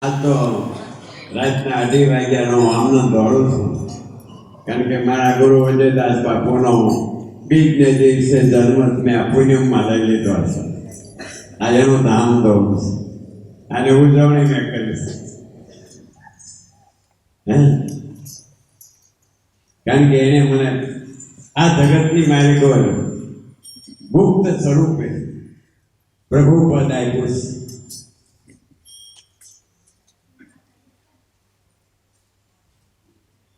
આ તો રાતના 2:30 વાગ્યાનો આનંદ દોડું છું, કારણ કે મારા ગુરુ વિજયદાસ બાપુનો બીજને દિવસે જન્મ મેં આ પુણ્યમાં લઈ લીધો છે. આ એનું ધામ દોડું છે, આની ઉજવણી મેં કરીશ. કારણ કે એને મને આ જગતની માલિકો ગુપ્ત સ્વરૂપે પ્રભુ પદ આપ્યું છે.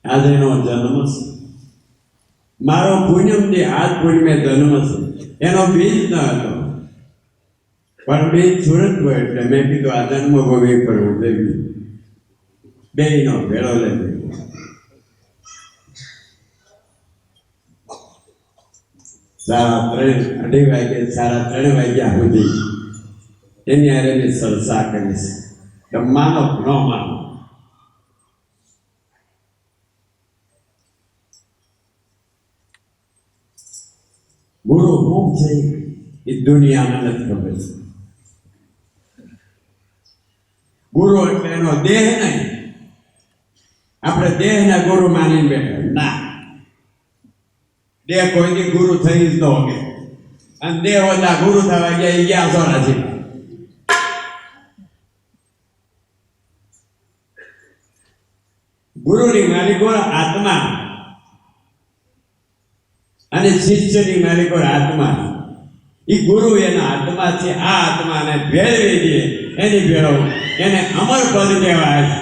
આજે એનો જન્મ છે. મારો પુણ્યમ જે આજ પુણ્ય જન્મ છે એનો બીજ ન હતો, પણ બીજ સુરત હોય એટલે મેં કીધું આ જન્મ ભોગવી કરવું દેવી બેયનો ભેળો લઈ. 2:30 વાગે 3:30 વાગ્યા સુધી એની હારે મેં ચર્ચા કરીશ. માનો ન માનો, ગુરુ શું છે એ દુનિયામાં નથી ખબર. ગુરુ એટલે એનો દેહ નહીં. આપણે દેહના ગુરુ માનીને બેઠા ના, દેહ કોઈની ગુરુ થઈ જ ન શકે. અને દેહ બધા ગુરુ થવા ગયા એ ગયા સોરા છે. ગુરુની માલિકો આત્મા અને શિષ્યની માલિકો આત્મા. એ ગુરુ એના આત્મા છે. આ આત્માને ભેળવી દે એની ભેળો એને અમર પદ કહેવાય.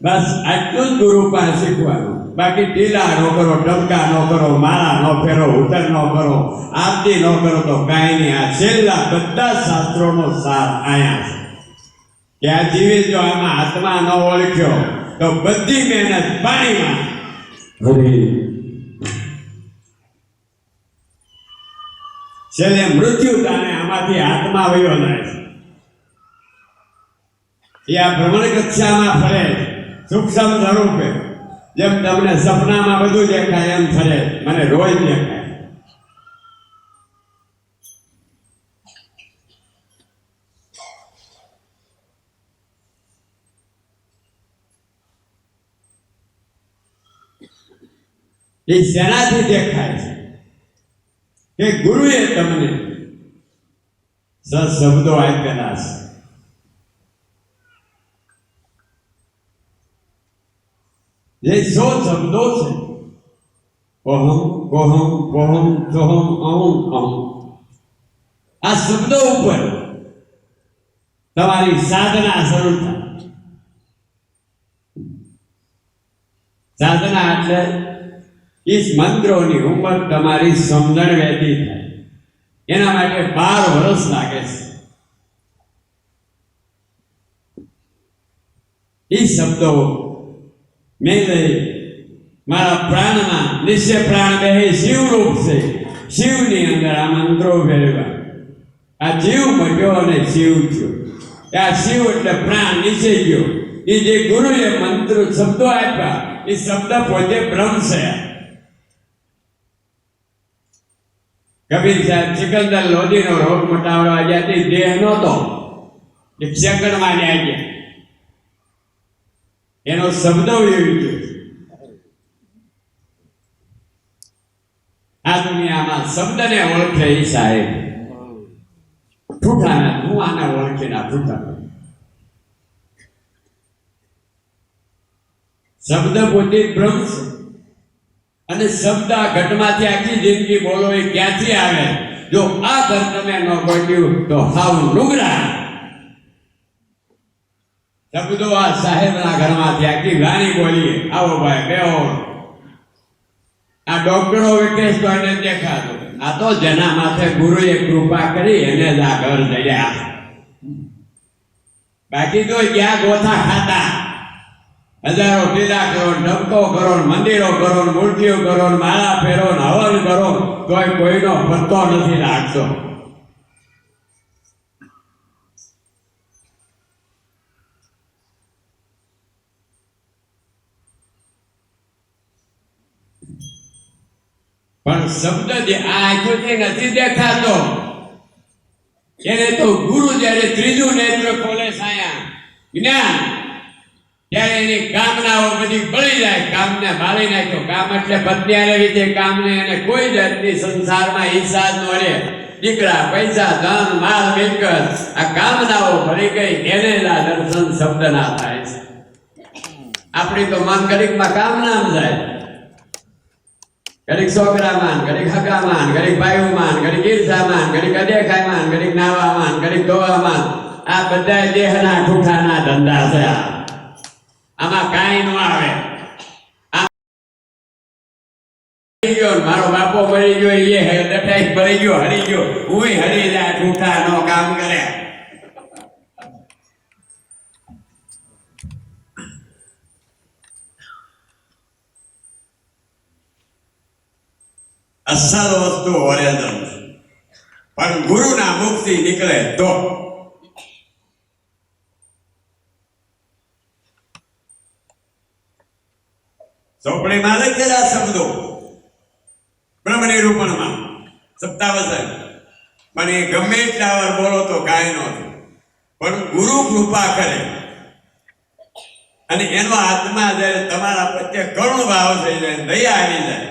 બસ આટલું જ ગુરુ પાસે શીખવાનું. બાકી ઢીલા ન કરો, ટપકા ન કરો, માળા ન ફેરો, ઉતર ન કરો, આરતી ન કરો તો કાંઈ નહીં. આ છેલ્લા બધા શાસ્ત્રોનો સાર આયા છે કે આ જીવે જો આમાં આત્મા ન ઓળખ્યો તો બધી મહેનત પાણીમાં. છેલ્લે મૃત્યુ તાને આમાંથી આત્મા વયો જાય છે. એ આ ભ્રમણ કક્ષામાં ફરે સૂક્ષ્મ સ્વરૂપે. જેમ તમને સપનામાં બધું દેખાય એમ ફરે, મને રોજ દેખાય. એ શેનાથી દેખાય છે કે ગુરુએ તમને શબ્દો આપેલા છે. જે 100 શબ્દો છે, ઓહમ કોહમ કોહમ ચોહમ અહમ અહમ, આ શબ્દો ઉપર તમારી સાધના શરૂ થાય. સાધના એટલે ઈસ મંત્રોની ઉંમર તમારી સમજણ વહેતી થાય. એના માટે 12 વર્ષ લાગે છે. એ શબ્દો મેં લઈ મારા પ્રાણમાં નિશ્ચય પ્રાણ બે શિવરૂપ છે. શિવની અંદર આ મંત્રો ભેળવા. આ જીવ મટ્યો અને શિવ થયો. આ શિવ એટલે પ્રાણ નીચે ગયો. એ જે ગુરુએ મંત્ર શબ્દો આપ્યા એ શબ્દ પોતે બ્રહ્મ છે. કબીર સાહેબ સિકંદર લોધીનો રોગ મટાડવા ગયા તે દેહ નહોતો, એક સેકન્ડમાં ન્યાય ગયા. એનો શબ્દ એવી ગયો. આ દુનિયામાં શબ્દને ઓળખે એ સાહેબ ઠૂઠાના. હું આને ઓળખે ના ઠૂઠા. શબ્દ પોતે બ્રહ્મ છે. અને શબ્દ આ ઘટમાંથી આખી જિંદગી બોલો એ ક્યાંથી આવે? જો આ ઘર તમે ન ગોઠ્યું તો હાવ લુગડા શબ્દો આ સાહેબના ઘરમાંથી આખી વાણી બોલીએ. આવો ભાઈ બેહો. આ ડોક્ટરો વિકેશ તો એને દેખાતો. આ તો જેના માથે ગુરુએ કૃપા કરી એને જ આ ઘર જડ્યા. બાકી તો ક્યાં ગોથા ખાતા. હજારો ટીલા કરો, ડબકો કરો, મંદિરો કરો, મૂર્તિઓ કરો, માળા ફેરો, હવન કરો, તોય કોઈનો પત્તો નથી લાગતો. પણ શબ્દ જે આ આંખોથી નથી દેખાતો એને તો ગુરુ જ્યારે ત્રીજું નેત્ર ખોલે સાયા જ્ઞાન, ત્યારે એની કામનાઓ બધી બળી જાય. કામને બાળી નાખ્યો. કામ એટલે પત્ની રીતે કામને એને કોઈ જાતની સંસારમાં હિસ્સા જ ન રહે. દીકરા, પૈસા, ધન, માલ, મિલકત, આ કામનાઓ ભરી ગઈ. એને જ આ દર્શન શબ્દના થાય છે. આપણી તો મન ઘડીકમાં કામનામાં જાય. ઘડીક છોકરામાં, ઘડીક હકામાં, ઘડીક ભાઈઓમાં, ઘડીક ઈર્ષામાં, ઘડીક અદેખાઈમાં, ઘડીક નાવામાં, ઘડીક ધોવામાં. આ બધા દેહના ઠૂઠાના ધંધા છે. આમાં કાંઈ ન આવે. મારો બાપો મરી ગયો, એ દટાઈ મરી ગયો, હરી ગયો, હું હરી જાય. ઠૂઠા નો કામ કરે. અસલ વસ્તુ ઓરિજિનલ, પણ ગુરુના મુખથી નીકળે તો. ચોપડીમાં લખેલા શબ્દો બ્રહ્મ નિરૂપણમાં 57, પણ એ ગમે એટલા વાર બોલો તો કાંઈ ન થાય. પણ ગુરુ કૃપા કરે અને એનો આત્મા જ્યારે તમારા પ્રત્યે કરુણ ભાવ થઈ જાય, દયા આવી જાય,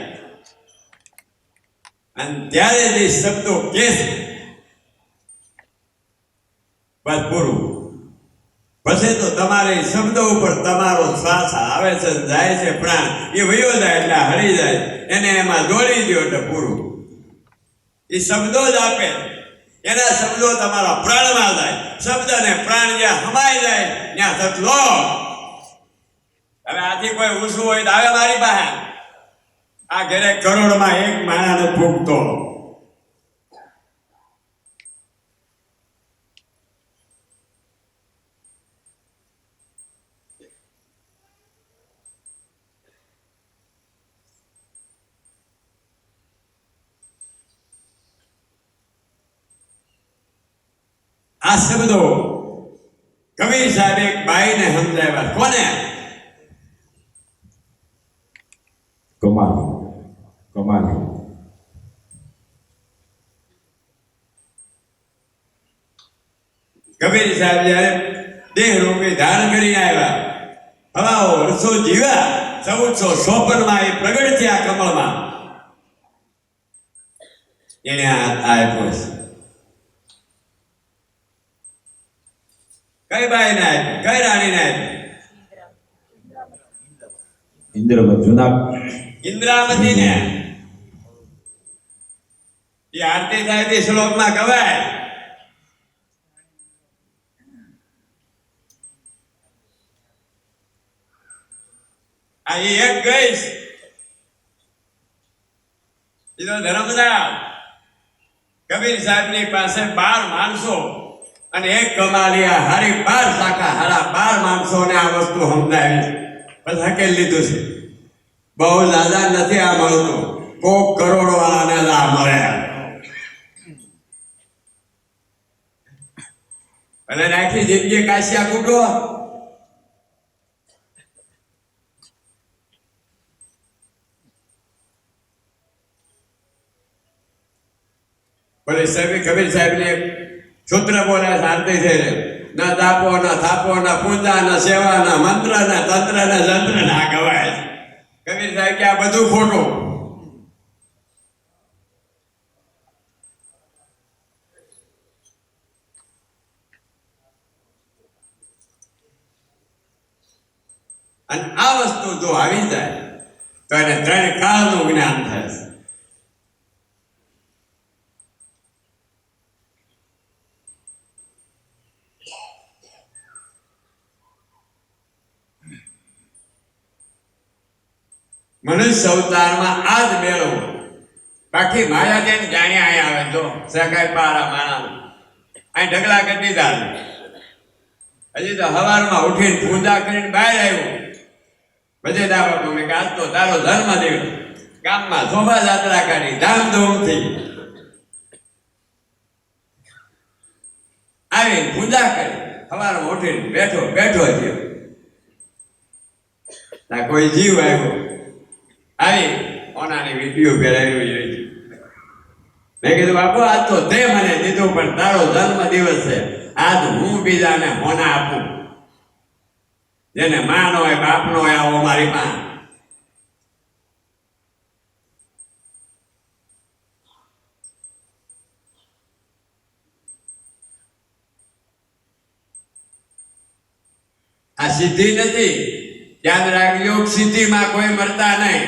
અને ત્યારે જે શબ્દો કે બસ પૂરું. પછી તો તમારે શબ્દો ઉપર તમારો શ્વાસ આવે છે, જાય છે, પ્રાણ એ વયો જાય એટલે હરી જાય. એને એમાં દોડી દો એટલે પૂરું. એ શબ્દો જ આપે, એના શબ્દો તમારા પ્રાણમાં જાય. શબ્દ ને પ્રાણ જ્યાં હમાઈ જાય ત્યાં થતલો. હવે આથી કોઈ ઊંચું હોય તો આવે મારી પાસે. આ ઘરે કરોડમાં એક માણાને ફૂંકતો. આ શબ્દો કબીર સાહેબ એક બાઈને સમજાવ્યા. કોને? કમાલ. કબીર સાહેબ જયારે દેહ રૂપે ધારણ કરીને આવ્યા, હવાઓ વર્ષો જીવ્યા, 1454 એ પ્રગટ થયા કમળમાં. એને હાથ આપ્યો છે. કઈ બાઈ ને આપ્યો? કઈ રાણી ને આપ્યો? ઇન્દ્રાવતી ને. એ આરતી થાય તે શ્લોકમાં કહેવાય. આ એક ગઈશ એ તો ધર્મદાસ. કબીર સાહેબ ની પાસે 12 માણસો અને એક કમાલિયા, હારી 12 શાખા, હારા 12 માણસો ને આ વસ્તુ સમજાવી પછી હકેલ લીધું છે. બહુ દાદા નથી આ મળતું, કોક કરોડ વાળાને આ મળે. અને આખી જિંદગી કાશિયા કૂટો. બોલે સાહેબ, કબીર સાહેબ ને સૂત્ર બોલે શાંતિ થઈ. ના તાપો, ના થાપો, ના પૂજા, ના સેવા, ના મંત્ર, ના તંત્ર, ના જંત્ર ના ગવાય. કબીર સાહેબ કે આ બધું ખોટું. અને આ વસ્તુ જો આવી જાય તો એને 3 કાળનું જ્ઞાન થાય છે. મનુષ્ય અવતારમાં આ જ મેળવો. બાકી માયાદેવ જાણ્યા અહીંયા આવે તો સકાય પારા માણા અહીં ઢગલા કરી દીધા. હજી તો સવારમાં ઉઠીને પૂજા કરીને બહાર આવ્યો. બધે દાવા મેં કે આજ તો તારો જન્મદિવસ. ગામમાં શોભાયાત્રા કાઢી ધામધૂમથી. આવી પૂજા કરી સવારમાં ઉઠીને બેઠો થયો. ના કોઈ જીવ આવ્યો. આવી ઓનાની વીટીઓ પહેરાવી રહી. મેં કીધું બાપુ આજ તો તે મને દીધું, પણ તારો જન્મ દિવસ છે, આજ હું બીજાને હોના આપું. જેને માં નો હોય બાપ નો હોય આવો મારી માં. આ સિદ્ધિ નથી, યાદ રાખજો. સિદ્ધિમાં કોઈ મરતા નહીં.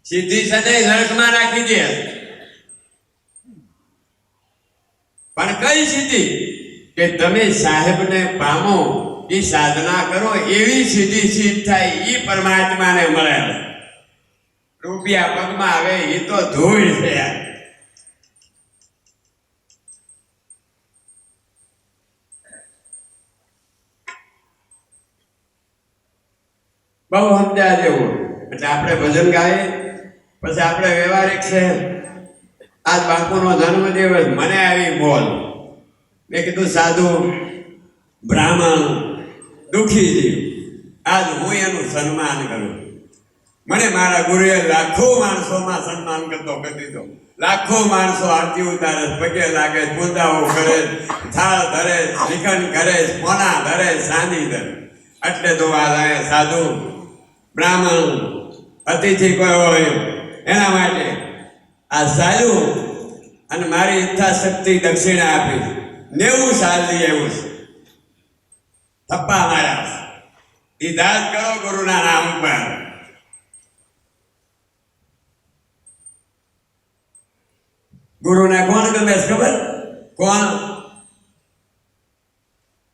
સિદ્ધિ સદાય નરકમાં રાખી દે. પણ કઈ સિદ્ધિ? કે તમે સાહેબને પામો, એ સાધના કરો, એવી સિદ્ધિ સિદ્ધ થાય, એ પરમાત્માને મળે. રૂપિયા પગમાં આવે એ તો ધૂળ છે. બહુ સમજ્યા જેવું. એટલે આપણે ભજન ગાઈએ, પછી આપણે વ્યવહારિક છે. આજ બાપુનો જન્મદિવસ, મને આવી બોલ. મેં કીધું સાધુ, બ્રાહ્મણ, દુઃખી જીવ, આજ હું એનું સન્માન કરું. મને મારા ગુરુએ લાખો માણસોમાં સન્માન કરતો કરી દીધો. લાખો માણસો આરતી ઉતારે, પગે લાગે, પૂજાઓ કરે, થાળ ધરે, શ્રીખંડ કરે, મોના ધરે, સાંધી ધરે. એટલે તો આ સાધુ, બ્રાહ્મણ, અતિથિ કોઈ હોય એના માટે આ સારું. અને મારી ઈચ્છા શક્તિ દક્ષિણા આપી 90 સાલથી એવું છે. થપ્પા માર્યા, દીધા જ કરો ગુરુના નામ પર. ગુરુને કોણ ગમે ખબર? કોણ?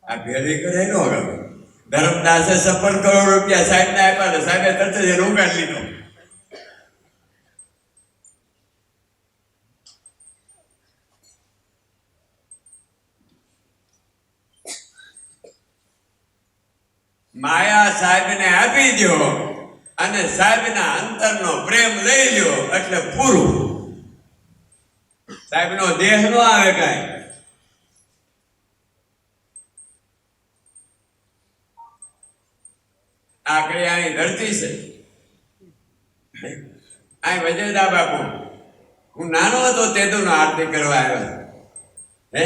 આ ભેળી કરે નો ગમે. ધર્મદાસે 56 કરોડ રૂપિયા સાહેબને આપ્યા, સાહેબે તરત જ એનો ઉગાડી લીધો. માયા સાહેબને આપી દો અને સાહેબના અંતરનો પ્રેમ લઈ લો એટલે પૂરું. સાહેબનો દેહ નો આવે કાંઈ. આકડી આની ધરતી છે. આ વજેદા બાપુ, હું નાનો હતો તેદુનો આરતી કરવા આવ્યો. હે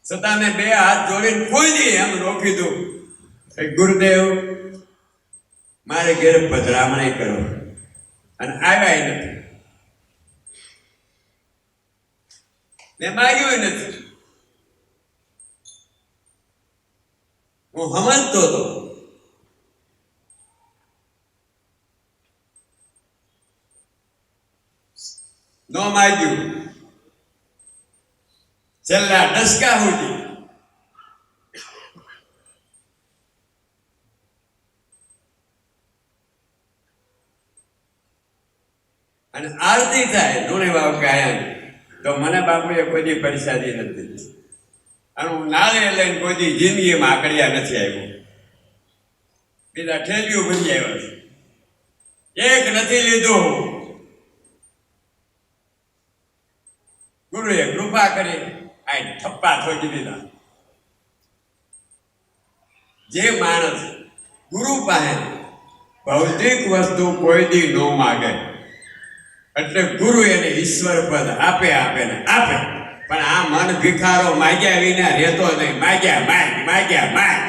છતાં મેં 2 હાથ જોડીને કોઈ દી એમ રોકી દઉં, ગુરુદેવ મારે ઘેર પધરામણી કરો. અને આવ્યા નથી, મેં માગ્યું નથી. હું સમજતો હતો નો માગ્યું. છેલ્લા ડસકા સુધી અને આરતી થાય ધૂણી બાપ કાયમ, તો મને બાપુએ કોઈ દી પરિસાદી નથી. અને હું નાળે લઈને કોઈ દી જિંદગીમાં આકડિયા નથી આવ્યો. બીજા ઠેલિયું બની આવ્યા છે, એક નથી લીધું. ગુરુએ કૃપા કરી આ થપ્પા ઠોકી દીધા. જે માણસ ગુરુ પાસે ભૌતિક વસ્તુ કોઈ દી ન માગે, એટલે ગુરુ એને ઈશ્વર પદ આપે ને આપે. પણ આ મન ભિખારો માગ્યા વિના રહેતો નહીં. માગ્યા માગ.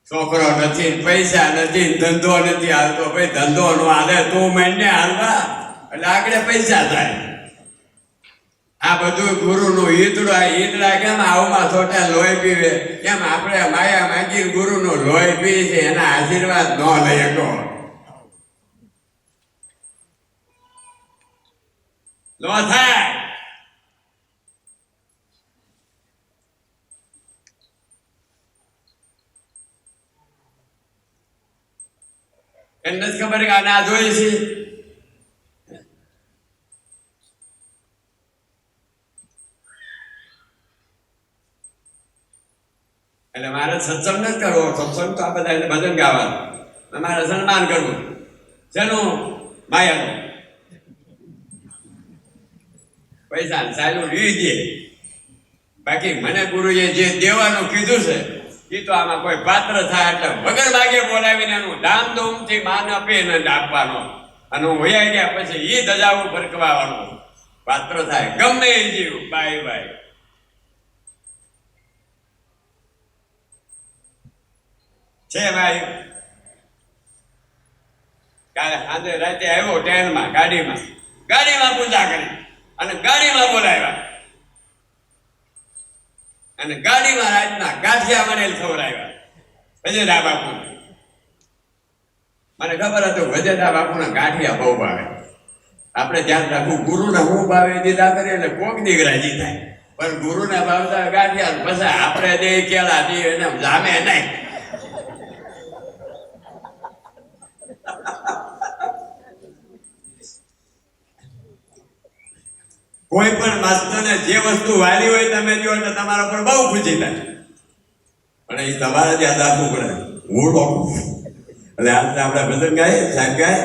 છોકરો નથી, પૈસા નથી, ધંધો નથી હાલતો. ભાઈ ધંધો નો હાલે, તું મહિને હાલવા એટલે આગળ પૈસા થાય. આ બધું ગુરુનું ઈદડા કેમ આવમાં છોટા લોહી પીવે, કેમ આપણે માયા માગી ગુરુનું લોહી પી છે, એના આશીર્વાદ ન લઈ શકો. નો થાય. એને નથી ખબર કે આને આ જોઈએ છે. એટલે મારે સત્સંગ નથી કરવો. સત્સંગ તો આ બધા એને ભજન ગાવાનું, મારે સન્માન કરવું. શેનું? માયાનું. પૈસા સારું લીધે. બાકી મને ગુરુએ જે દેવાનું કીધું છે એ તો આમાં કોઈ પાત્ર થાય એટલે વગર માગે બોલાવીને એનું ધામધૂમથી માન આપે ને આપવાનો. અને હું વયા ગયા પછી એ ધજાવું ફરકવાનું પાત્ર થાય ગમે એ જીવ. Bye bye. છે ભાઈ કાલે સાંજે રાતે આવ્યો ટ્રેનમાં ગાડીમાં પૂજા કરી અને ગાડીમાં બોલાવ્યા અને ગાડીમાં રાતના ગાંઠિયા મને ખવડાવ્યા વજેદા બાપુ. મને ખબર હતું વજેદા બાપુના ગાંઠિયા બહુ ભાવે. આપણે ધ્યાન રાખવું ગુરુને હું ભાવે દીધા કરીએ એટલે કોક દીકરાજી થાય, પણ ગુરુને ભાવતા ગાંઠિયા પછી આપણે દે કેળા દે એને જામે નહીં. કોઈ પણ માસ્ટરને જે વસ્તુ વાલી હોય તમે જો એટલે તમારા પર બહુ ખુશી થાય, પણ એ તમારે ત્યાં રાખવું પડે. હું ડોકું એટલે આપણે ભજન ગાય સાહેબ ગાય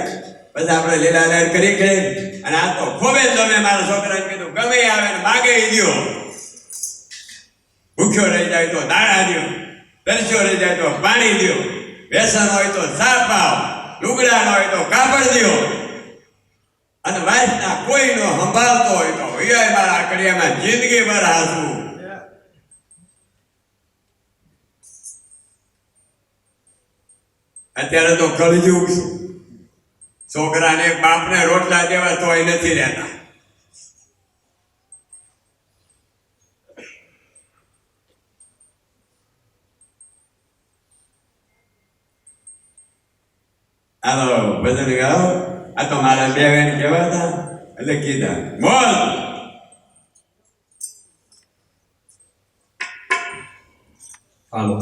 પછી આપણે લીલા લહેર કરી ગઈ. અને આ તો ખોબે તમે મારા છોકરાને કીધું ગમે આવે ને માગે દો. ભૂખ્યો રહી જાય તો દાણા દો, તરસ્યો રહી જાય તો પાણી દો, વ્યસન હોય તો ચા પાવ, લુગડા ન હોય તો કાપડ દો. અને વાસના કોઈનો સંભાળતો હોય તો મારા આકડિયામાં જિંદગી ભર હાસવું. અત્યારે તો કળજુગ છોકરાને બાપને રોટલા દેવા તોય નથી રહેતા. હાલો ભજન ગાઓ. આ તો મારા બે વેણ કેવા હતા એટલે કીધા બોલ. હાલો